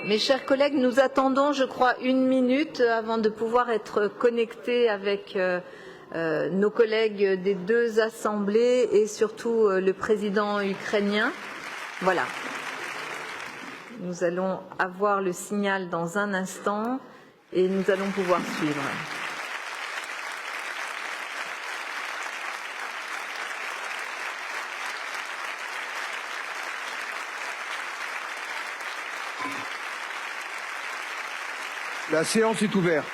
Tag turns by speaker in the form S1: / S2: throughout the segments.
S1: Mes chers collègues, nous attendons, je crois, une minute avant de pouvoir être connectés avec nos collègues des deux assemblées et surtout le président ukrainien. Voilà. Nous allons avoir le signal dans un instant et nous allons pouvoir suivre.
S2: La séance est ouverte.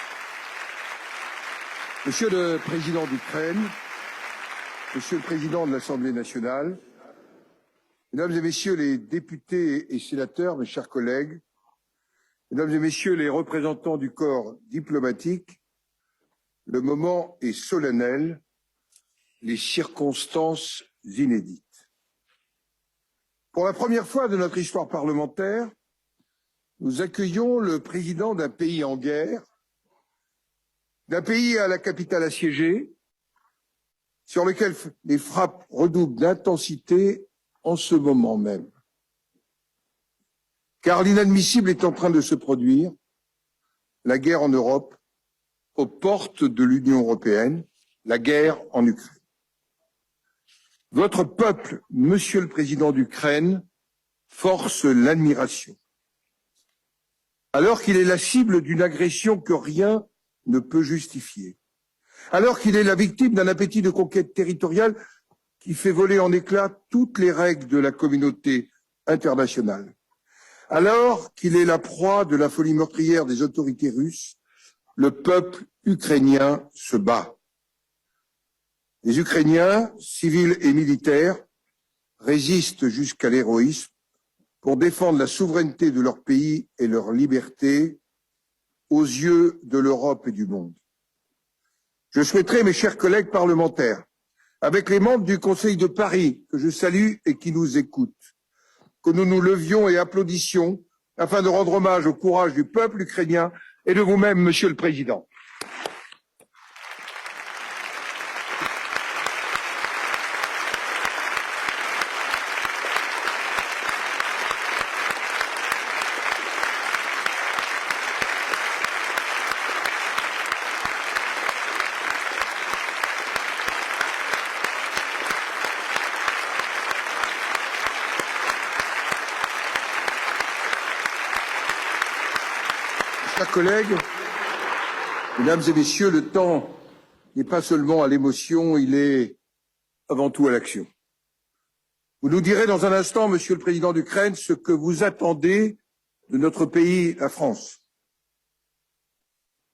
S2: Monsieur le Président d'Ukraine, Monsieur le Président de l'Assemblée nationale, Mesdames et Messieurs les députés et sénateurs, mes chers collègues, Mesdames et Messieurs les représentants du corps diplomatique, le moment est solennel, les circonstances inédites. Pour la première fois de notre histoire parlementaire, nous accueillons le président d'un pays en guerre, d'un pays à la capitale assiégée, sur lequel les frappes redoublent d'intensité en ce moment même. Car l'inadmissible est en train de se produire, la guerre en Europe, aux portes de l'Union européenne, la guerre en Ukraine. Votre peuple, Monsieur le Président d'Ukraine, force l'admiration. Alors qu'il est la cible d'une agression que rien ne peut justifier, alors qu'il est la victime d'un appétit de conquête territoriale qui fait voler en éclats toutes les règles de la communauté internationale, alors qu'il est la proie de la folie meurtrière des autorités russes, le peuple ukrainien se bat. Les Ukrainiens, civils et militaires, résistent jusqu'à l'héroïsme pour défendre la souveraineté de leur pays et leur liberté aux yeux de l'Europe et du monde. Je souhaiterais, mes chers collègues parlementaires, avec les membres du Conseil de Paris, que je salue et qui nous écoutent, que nous nous levions et applaudissions afin de rendre hommage au courage du peuple ukrainien et de vous-même, Monsieur le Président. Chers collègues, Mesdames et Messieurs, le temps n'est pas seulement à l'émotion, il est avant tout à l'action. Vous nous direz dans un instant, Monsieur le Président d'Ukraine, ce que vous attendez de notre pays, la France.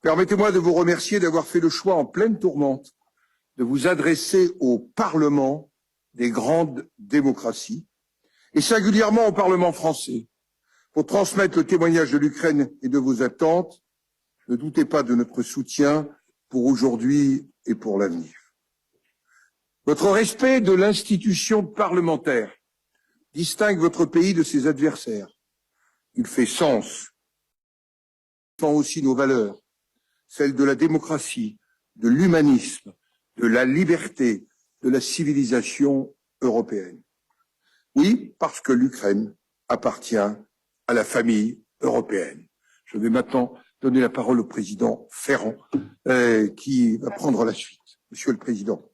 S2: Permettez-moi de vous remercier d'avoir fait le choix en pleine tourmente de vous adresser au Parlement des grandes démocraties, et singulièrement au Parlement français, pour transmettre le témoignage de l'Ukraine et de vos attentes. Ne doutez pas de notre soutien pour aujourd'hui et pour l'avenir. Votre respect de l'institution parlementaire distingue votre pays de ses adversaires. Il fait sens. Il défend aussi nos valeurs, celles de la démocratie, de l'humanisme, de la liberté, de la civilisation européenne. Oui, parce que l'Ukraine appartient à la famille européenne. Je vais maintenant donner la parole au président Ferrand, qui va prendre la suite. Monsieur le Président.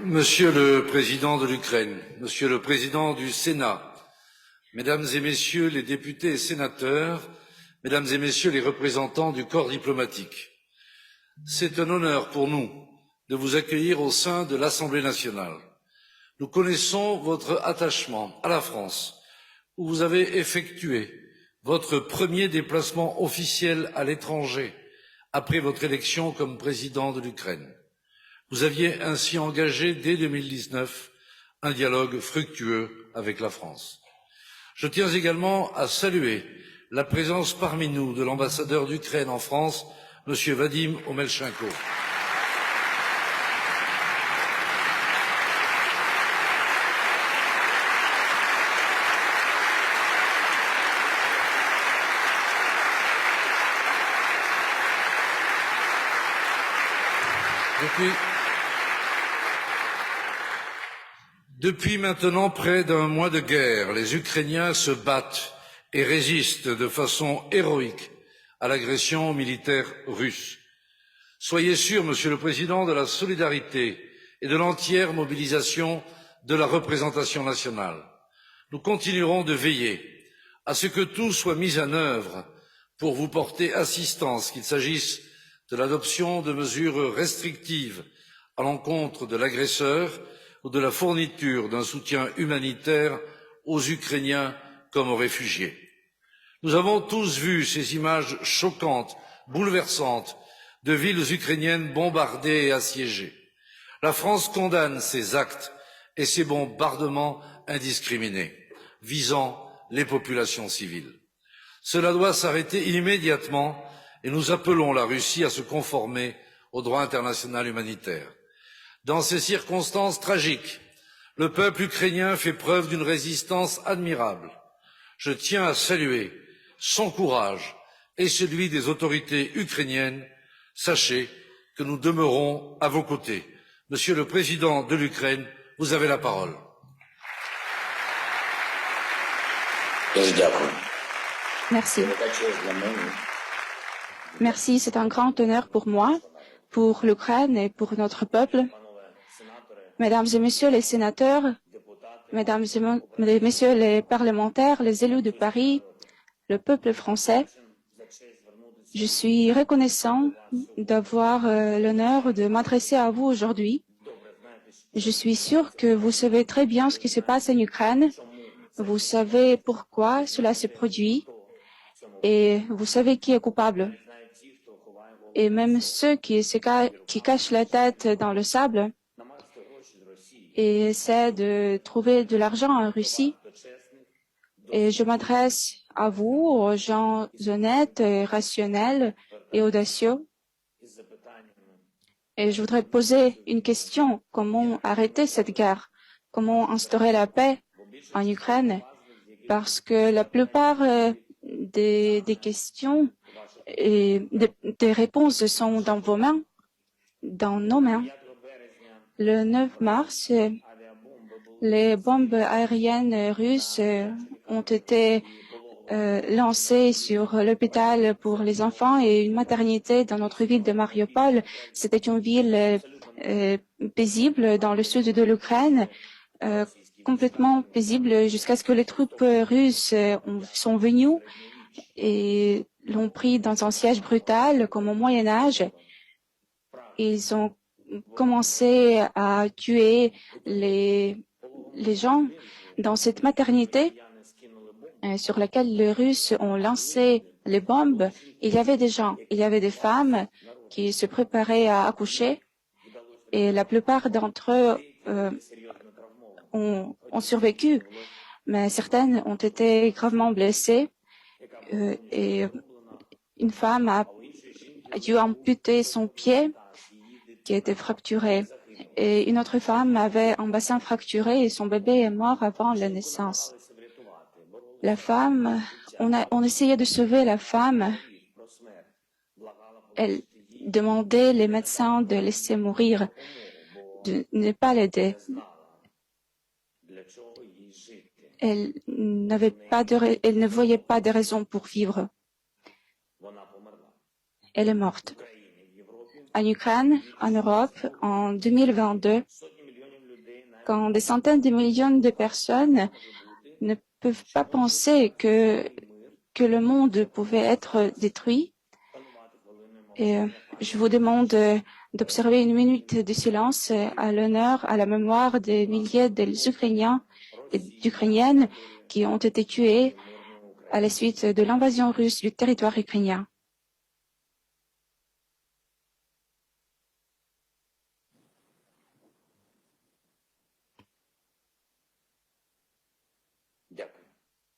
S3: Monsieur le Président de l'Ukraine, Monsieur le Président du Sénat, Mesdames et Messieurs les députés et sénateurs, Mesdames et Messieurs les représentants du corps diplomatique, c'est un honneur pour nous de vous accueillir au sein de l'Assemblée nationale. Nous connaissons votre attachement à la France, où vous avez effectué votre premier déplacement officiel à l'étranger après votre élection comme président de l'Ukraine. Vous aviez ainsi engagé dès 2019 un dialogue fructueux avec la France. Je tiens également à saluer la présence parmi nous de l'ambassadeur d'Ukraine en France, M. Vadim Omelchenko. Depuis maintenant près d'un mois de guerre, les Ukrainiens se battent et résistent de façon héroïque à l'agression militaire russe. Soyez sûr, Monsieur le Président, de la solidarité et de l'entière mobilisation de la représentation nationale. Nous continuerons de veiller à ce que tout soit mis en œuvre pour vous porter assistance, qu'il s'agisse de l'adoption de mesures restrictives à l'encontre de l'agresseur ou de la fourniture d'un soutien humanitaire aux Ukrainiens comme aux réfugiés. Nous avons tous vu ces images choquantes, bouleversantes, de villes ukrainiennes bombardées et assiégées. La France condamne ces actes et ces bombardements indiscriminés, visant les populations civiles. Cela doit s'arrêter immédiatement et nous appelons la Russie à se conformer au droit international humanitaire. Dans ces circonstances tragiques, le peuple ukrainien fait preuve d'une résistance admirable. Je tiens à saluer son courage et celui des autorités ukrainiennes. Sachez que nous demeurons à vos côtés. Monsieur le Président de l'Ukraine, vous avez la parole.
S4: Merci. Merci, c'est un grand honneur pour moi, pour l'Ukraine et pour notre peuple. Mesdames et Messieurs les sénateurs, Mesdames et Messieurs les parlementaires, les élus de Paris, le peuple français, je suis reconnaissant d'avoir l'honneur de m'adresser à vous aujourd'hui. Je suis sûr que vous savez très bien ce qui se passe en Ukraine. Vous savez pourquoi cela se produit et vous savez qui est coupable. Et même ceux qui cachent la tête dans le sable et essaient de trouver de l'argent en Russie. Et je m'adresse à vous, aux gens honnêtes, et rationnels et audacieux. Et je voudrais poser une question. Comment arrêter cette guerre? Comment instaurer la paix en Ukraine? Parce que la plupart des questions et des réponses sont dans vos mains, dans nos mains. Le 9 mars, les bombes aériennes russes ont été lancées sur l'hôpital pour les enfants et une maternité dans notre ville de Mariupol. C'était une ville paisible dans le sud de l'Ukraine, complètement paisible jusqu'à ce que les troupes russes sont venues et l'ont pris dans un siège brutal comme au Moyen Âge. Ils ont commencé à tuer les gens dans cette maternité sur laquelle les Russes ont lancé les bombes. Il y avait des gens, il y avait des femmes qui se préparaient à accoucher et la plupart d'entre eux ont survécu, mais certaines ont été gravement blessées et une femme a dû amputer son pied qui était fracturé. Et une autre femme avait un bassin fracturé et son bébé est mort avant la naissance. La femme, on essayait de sauver la femme. Elle demandait les médecins de laisser mourir, de ne pas l'aider. Elle ne voyait pas de raison pour vivre. Elle est morte. En Ukraine, en Europe, en 2022, quand des centaines de millions de personnes ne peuvent pas penser que le monde pouvait être détruit, et je vous demande d'observer une minute de silence à l'honneur, à la mémoire des milliers d'Ukrainiens et d'Ukrainiennes qui ont été tués à la suite de l'invasion russe du territoire ukrainien.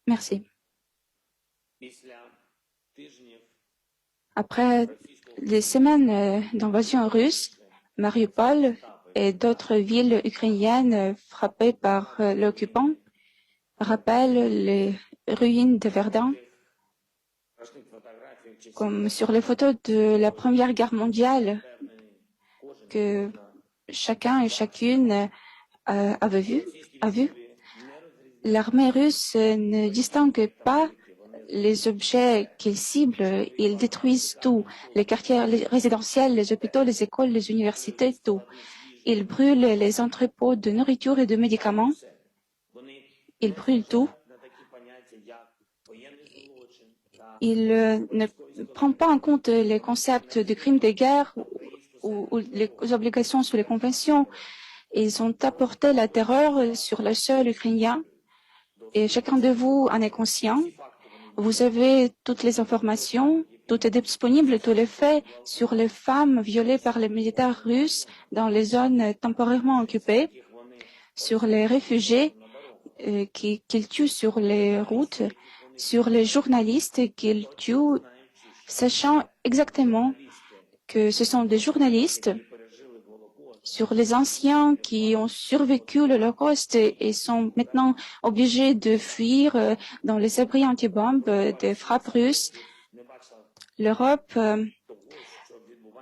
S4: Merci. Après des semaines d'invasion russe, Mariupol et d'autres villes ukrainiennes frappées par l'occupant rappellent les ruines de Verdun, comme sur les photos de la Première Guerre mondiale, que chacun et chacune a vu, l'armée russe ne distingue pas les objets qu'ils ciblent, ils détruisent tout, les quartiers résidentiels, les hôpitaux, les écoles, les universités, tout. Ils brûlent les entrepôts de nourriture et de médicaments, ils brûlent tout. Ils ne prennent pas en compte les concepts de crimes de guerre ou les obligations sous les conventions. Ils ont apporté la terreur sur le sol ukrainien et chacun de vous en est conscient. Vous avez toutes les informations, tout est disponible, tous les faits sur les femmes violées par les militaires russes dans les zones temporairement occupées, sur les réfugiés qu'ils tuent sur les routes, sur les journalistes qu'ils tuent, sachant exactement que ce sont des journalistes, sur les anciens qui ont survécu l'Holocauste et sont maintenant obligés de fuir dans les abris anti-bombes des frappes russes. L'Europe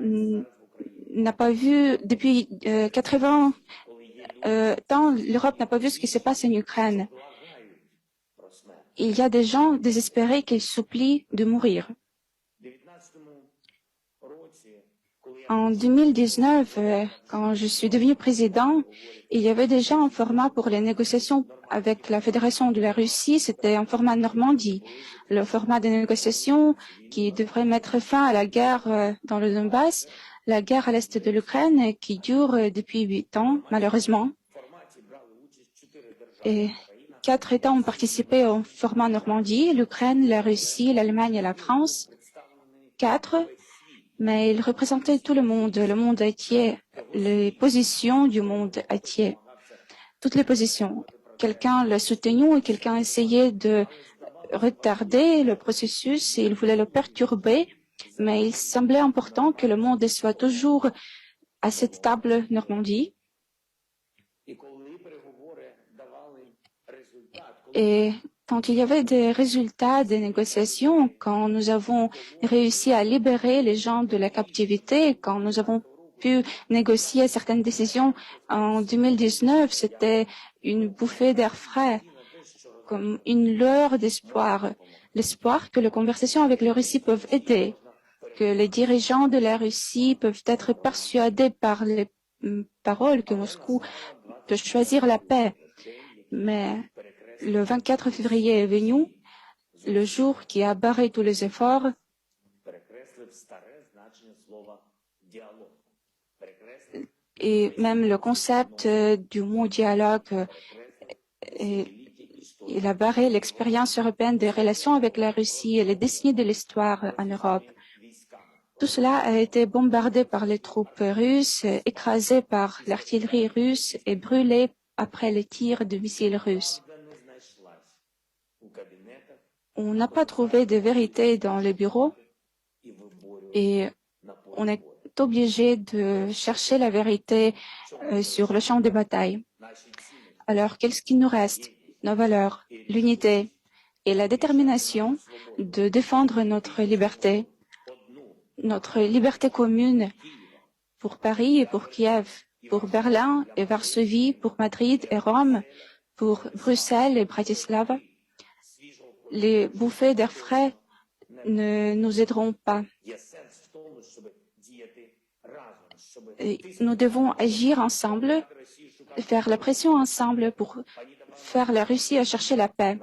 S4: n'a pas vu, depuis 80 ans, l'Europe n'a pas vu ce qui se passe en Ukraine. Il y a des gens désespérés qui supplient de mourir. En 2019, quand je suis devenu président, il y avait déjà un format pour les négociations avec la Fédération de la Russie, c'était un format Normandie, le format des négociations qui devrait mettre fin à la guerre dans le Donbass, la guerre à l'est de l'Ukraine qui dure depuis 8 ans, malheureusement. Et 4 États ont participé au format Normandie, l'Ukraine, la Russie, l'Allemagne et la France. 4. Mais il représentait tout le monde entier, les positions du monde entier, toutes les positions. Quelqu'un l'a soutenu et quelqu'un essayait de retarder le processus et il voulait le perturber, mais il semblait important que le monde soit toujours à cette table Normandie. Et quand il y avait des résultats des négociations, quand nous avons réussi à libérer les gens de la captivité, quand nous avons pu négocier certaines décisions en 2019, c'était une bouffée d'air frais, comme une lueur d'espoir, l'espoir que les conversations avec la Russie peuvent aider, que les dirigeants de la Russie peuvent être persuadés par les paroles que Moscou peut choisir la paix. Mais le 24 février est venu, le jour qui a barré tous les efforts. Et même le concept du mot dialogue, il a barré l'expérience européenne des relations avec la Russie et les décennies de l'histoire en Europe. Tout cela a été bombardé par les troupes russes, écrasé par l'artillerie russe et brûlé après les tirs de missiles russes. On n'a pas trouvé de vérité dans les bureaux et on est obligé de chercher la vérité sur le champ de bataille. Alors, qu'est-ce qui nous reste? Nos valeurs, l'unité et la détermination de défendre notre liberté commune pour Paris et pour Kiev, pour Berlin et Varsovie, pour Madrid et Rome, pour Bruxelles et Bratislava. Les bouffées d'air frais ne nous aideront pas. Et nous devons agir ensemble, faire la pression ensemble pour faire la Russie à chercher la paix.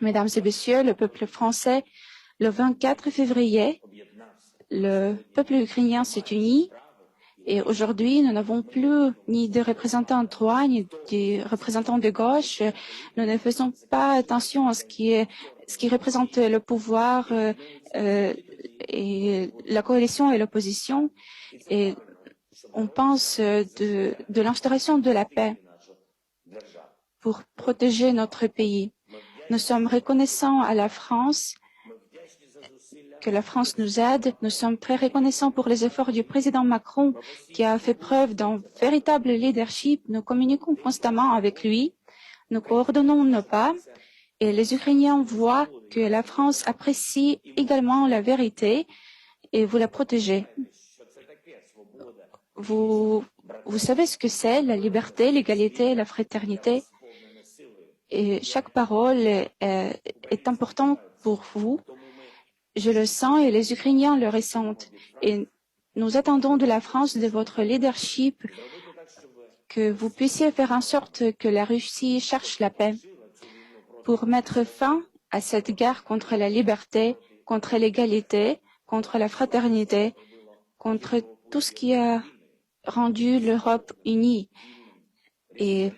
S4: Mesdames et messieurs, le peuple français, le 24 février, le peuple ukrainien s'est uni et aujourd'hui, nous n'avons plus ni de représentants de droite, ni de représentants de gauche. Nous ne faisons pas attention à ce qui représente le pouvoir et la coalition et l'opposition. Et on pense de l'instauration de la paix pour protéger notre pays. Nous sommes reconnaissants à la France, que la France nous aide. Nous sommes très reconnaissants pour les efforts du président Macron qui a fait preuve d'un véritable leadership. Nous communiquons constamment avec lui. Nous coordonnons nos pas et les Ukrainiens voient que la France apprécie également la vérité et vous la protégez. Vous Vous savez ce que c'est la liberté, l'égalité, la fraternité? Et chaque parole est importante pour vous. Je le sens et les Ukrainiens le ressentent. Et nous attendons de la France, de votre leadership, que vous puissiez faire en sorte que la Russie cherche la paix pour mettre fin à cette guerre contre la liberté, contre l'égalité, contre la fraternité, contre tout ce qui a rendu l'Europe unie et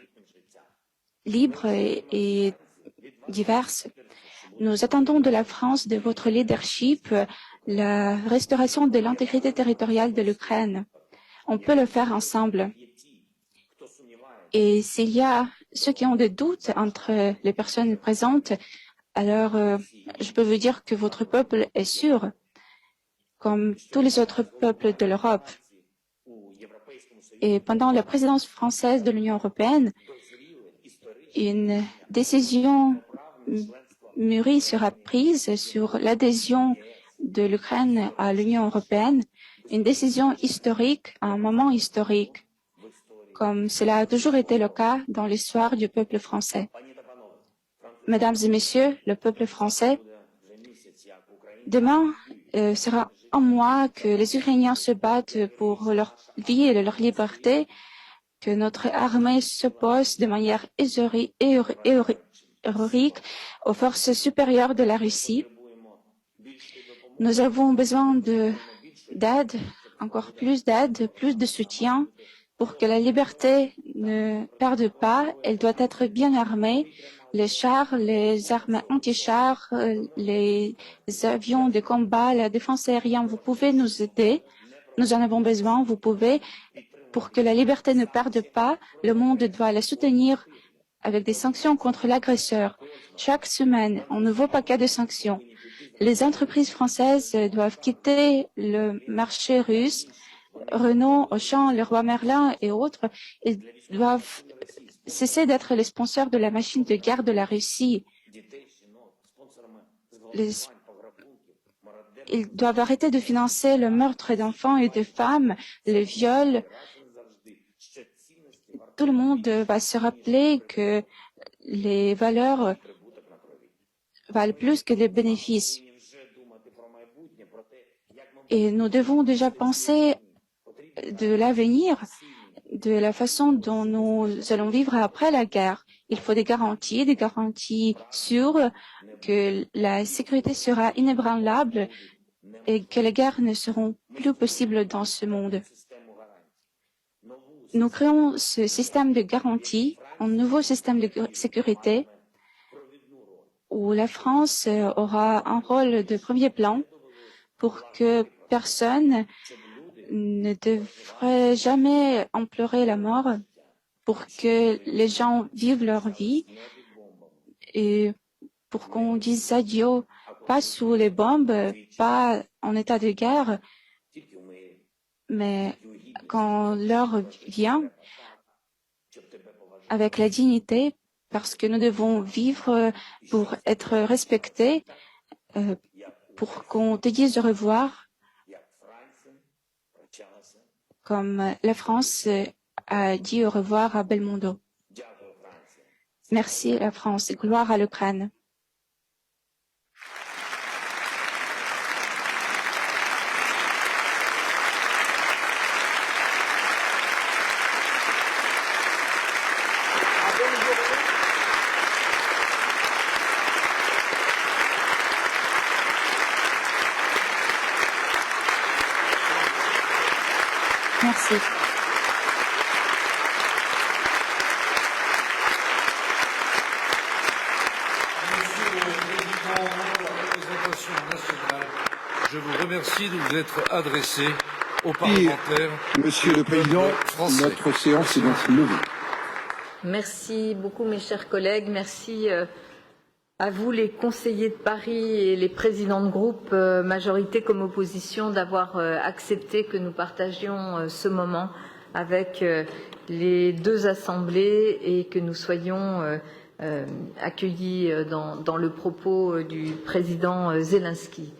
S4: libre et diverse. Nous attendons de la France, de votre leadership, la restauration de l'intégrité territoriale de l'Ukraine. On peut le faire ensemble. Et s'il y a ceux qui ont des doutes entre les personnes présentes, alors je peux vous dire que votre peuple est sûr, comme tous les autres peuples de l'Europe. Et pendant la présidence française de l'Union européenne, une décision mûrie sera prise sur l'adhésion de l'Ukraine à l'Union européenne, une décision historique, à un moment historique, comme cela a toujours été le cas dans l'histoire du peuple français. Mesdames et messieurs, le peuple français, demain sera un mois que les Ukrainiens se battent pour leur vie et leur liberté, que notre armée s'oppose de manière héroïque aux forces supérieures de la Russie. Nous avons besoin d'aide, encore plus d'aide, plus de soutien pour que la liberté ne perde pas. Elle doit être bien armée. Les chars, les armes anti-chars, les avions de combat, la défense aérienne, vous pouvez nous aider. Nous en avons besoin, vous pouvez. Pour que la liberté ne perde pas, le monde doit la soutenir avec des sanctions contre l'agresseur. Chaque semaine, un nouveau paquet de sanctions. Les entreprises françaises doivent quitter le marché russe. Renault, Auchan, Leroy Merlin et autres, ils doivent cesser d'être les sponsors de la machine de guerre de la Russie. Ils doivent arrêter de financer le meurtre d'enfants et de femmes, le viol. Tout le monde va se rappeler que les valeurs valent plus que les bénéfices. Et nous devons déjà penser de l'avenir, de la façon dont nous allons vivre après la guerre. Il faut des garanties sûres que la sécurité sera inébranlable et que les guerres ne seront plus possibles dans ce monde. Nous créons ce système de garantie, un nouveau système de sécurité où la France aura un rôle de premier plan pour que personne ne devrait jamais implorer la mort, pour que les gens vivent leur vie et pour qu'on dise adieu, pas sous les bombes, pas en état de guerre, mais quand l'heure vient, avec la dignité, parce que nous devons vivre pour être respectés, pour qu'on te dise au revoir, comme la France a dit au revoir à Belmondo. Merci la France et gloire à l'Ukraine. Merci.
S3: Je vous remercie de vous être adressé aux parlementaires.
S2: Monsieur le Président, notre séance est donc levée.
S1: Merci beaucoup, mes chers collègues. Merci à vous, les conseillers de Paris et les présidents de groupe, majorité comme opposition, d'avoir accepté que nous partagions ce moment avec les deux assemblées et que nous soyons accueillis dans le propos du président Zelensky.